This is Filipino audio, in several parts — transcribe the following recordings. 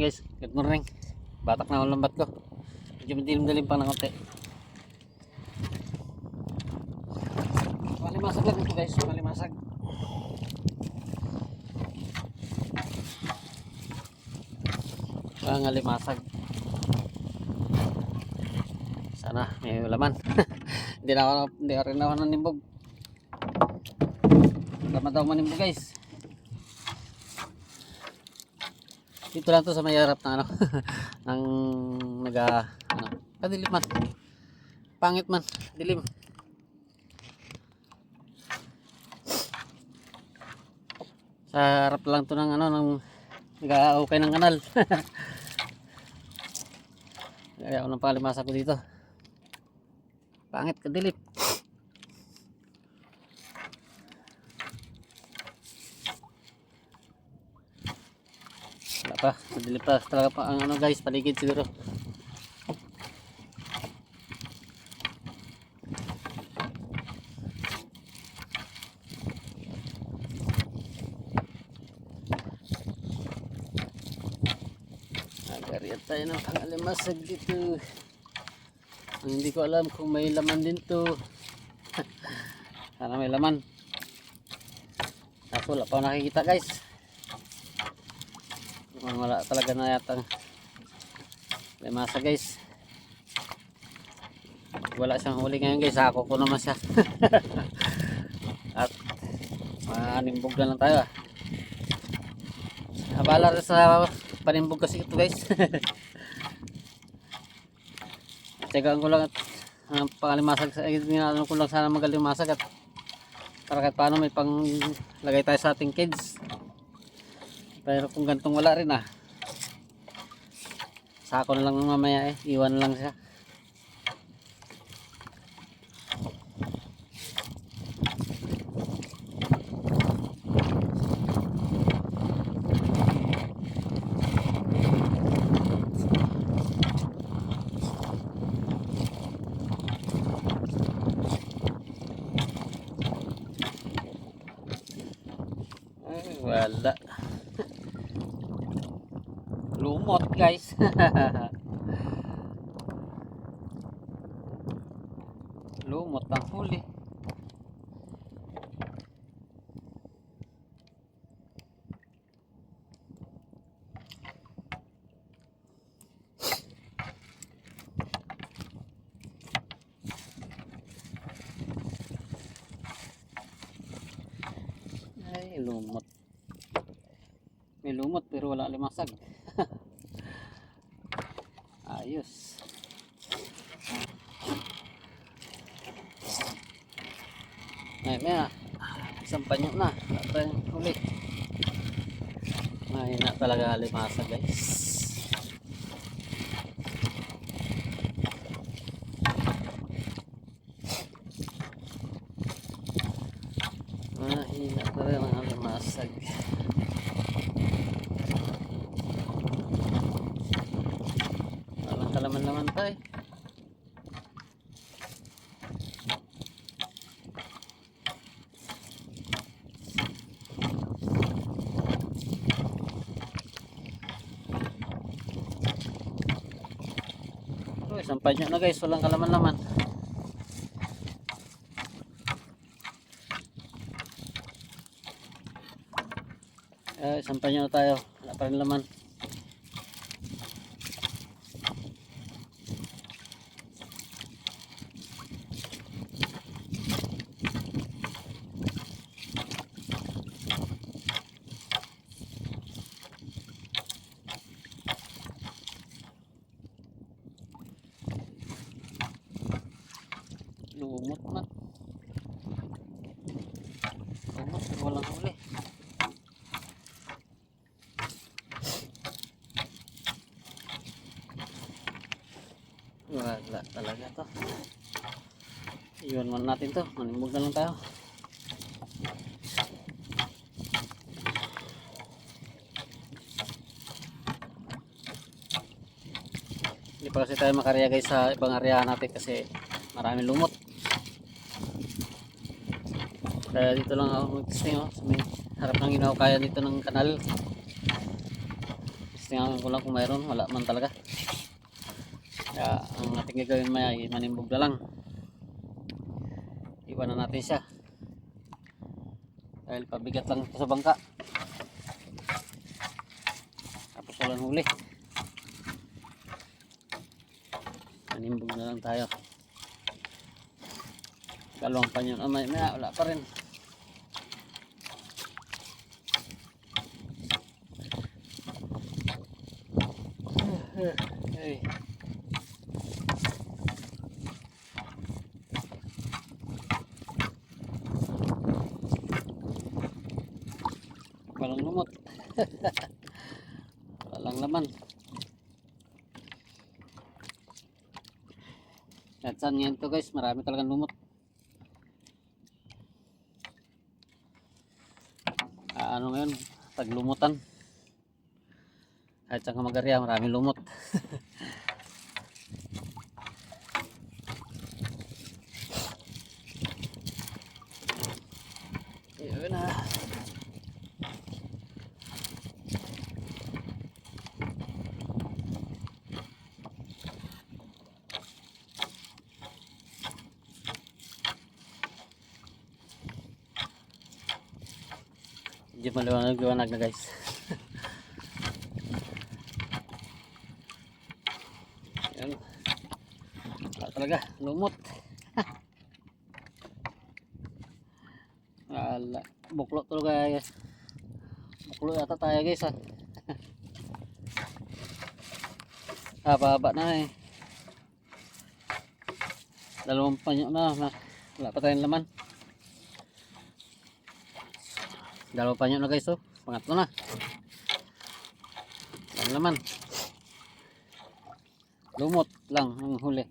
guys, good morning. Batak na ang lambat ko. Medyo madilim-dilim pa ng konti. Malimasag lang ito guys, malimasag. Malimasag. Sana may laman. Hindi rin ako nanimbog. Laman daw manimbog guys. Dito lang to sa may harap na ano ng kadilim man. Pangit man, dilim. Sa harap lang to ng ng nag-aukay ng kanal. Kaya ako nang palimasa ko dito. Pangit, kadilim. Wala pa, madilim pa talaga pa ang guys, paligid siguro. Nagariat tayo ng pangalimasag dito. Hindi ko alam kung may laman din to. Sana may laman. Ako wala pa nakikita guys. Wala talaga na yata limasa guys. Wala siyang huli ngayon guys, ako ko naman siya. At manimbog na lang tayo abala rin sa panimbog kasi ito guys. Tsagaan ko lang at pangalimasag ano ko lang sana magalimasag at para kahit paano may pang lagay tayo sa ating kids. Pero kung gantong wala rin sako na lang mamaya iwan lang siya. Ay, wala. Lumot guys. Lumot ang huli. Ay, lumot. May lumot pero wala limasag. Ayos. May isang panyo na. Ito yung huli. Mahina talaga limasag guys. Mahina talaga ang limasag. Walang kalaman-laman tayo. Isang panyo na guys, walang kalaman-laman. Isang panyo na tayo, wala pa rin laman. Lumot na. Lumot pero walang huli. Wala talaga to. Iwan muna natin to. Manimbog na lang tayo. Hindi pa kasi tayo makarya guys sa ibang area natin kasi maraming lumot. Kaya dito lang ako mag-testing sa may harap ng ginawakayan dito ng kanal. Tingnan ko lang kung mayroon, wala man talaga. Kaya ang ating gagawin maya ay manimbog na lang. Iwan na natin siya. Dahil pabigat lang ito sa bangka. Tapos walang huli. Manimbog na lang tayo. Kalawang pa yun. Maya wala pa rin. Hey. Walang lumot. Walang laman. At saan yan to guys, marami talagang lumot. Ano ngayon, taglumutan. At saan ka magarya, maraming lumot. Yun na. Hindi maliwanag na guys. Yan. Wala talaga, lumot. Wala. Buklo talaga guys. Buklo yata tayo guys ha. Haba-haba na eh. Dalawang panyo na. Wala pa tayong laman. Dalawang panyo na guys oh. Pangatlo na. Walang laman. Lumot lang ang huli.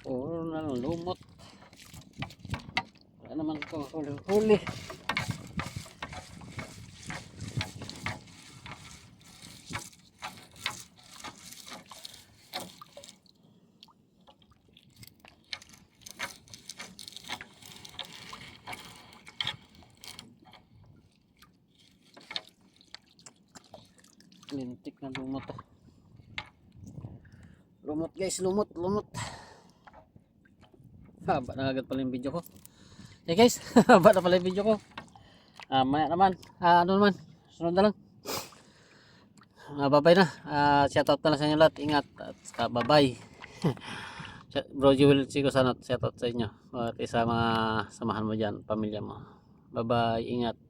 Puro na lang lumot. Wala naman ito huli. Lintik na lumot. Lumot guys, lumot. Haba na agad pala yung video ko. Hey guys, haba na pala yung video ko. Maya naman, ano naman, sunod na lang. Bye bye na. Shoutout na lang sa inyo lahat. Ingat at bye bye. Bro Jewel Chico Sanot, shoutout sa inyo. At isa mga samahan mo dyan, pamilya mo. Bye bye, ingat.